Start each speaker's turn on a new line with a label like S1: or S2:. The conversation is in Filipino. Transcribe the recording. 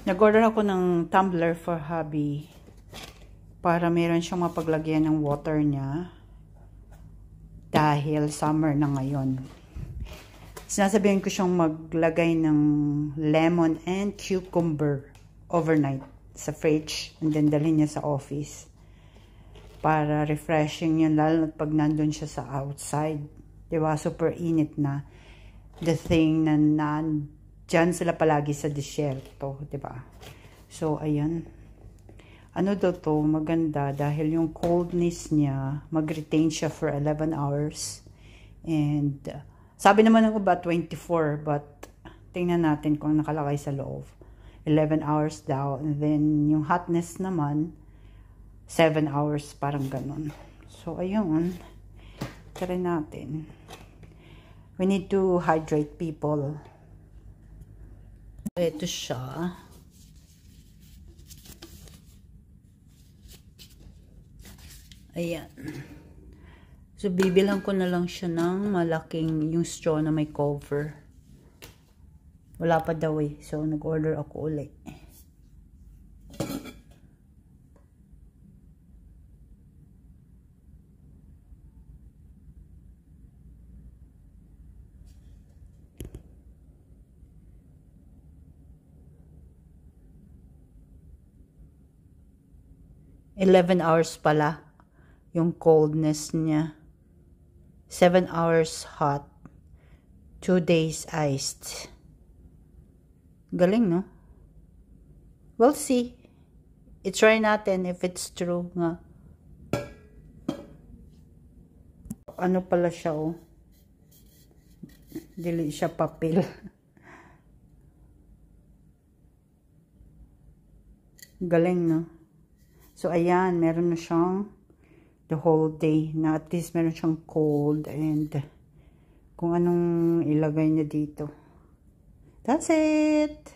S1: Nag-order ako ng tumbler for hubby para meron siyang mapaglagyan ng water niya dahil summer na ngayon. Sinasabihan ko siyang maglagay ng lemon and cucumber overnight sa fridge and then dalhin niya sa office para refreshing yun, lalo pag nandun siya sa outside. Diba? Super init na. The thing na dyan sila palagi sa disyerto, diba? So, ayan. Ano daw to? Maganda dahil yung coldness niya, mag-retain siya for 11 hours. And, sabi naman ng iba 24, but tingnan natin kung nakalagay sa loob. 11 hours daw. And then, yung hotness naman, 7 hours, parang ganun. So, ayun. Try natin. We need to hydrate people. Ito siya. Ayan. So, bibilang ko na lang siya ng malaking yung straw na may cover. Wala pa daw eh. So, nag-order ako ulit. $11 hours pala yung coldness niya. 7 hours hot. 2 days iced. Galing, no? We'll see. I-try natin if it's true nga. Ano pala siya, oh. Dili siya papel. Galing, no? So, ayan, meron na siyang the whole day na at least meron siyang cold and kung anong ilagay niya dito. That's it!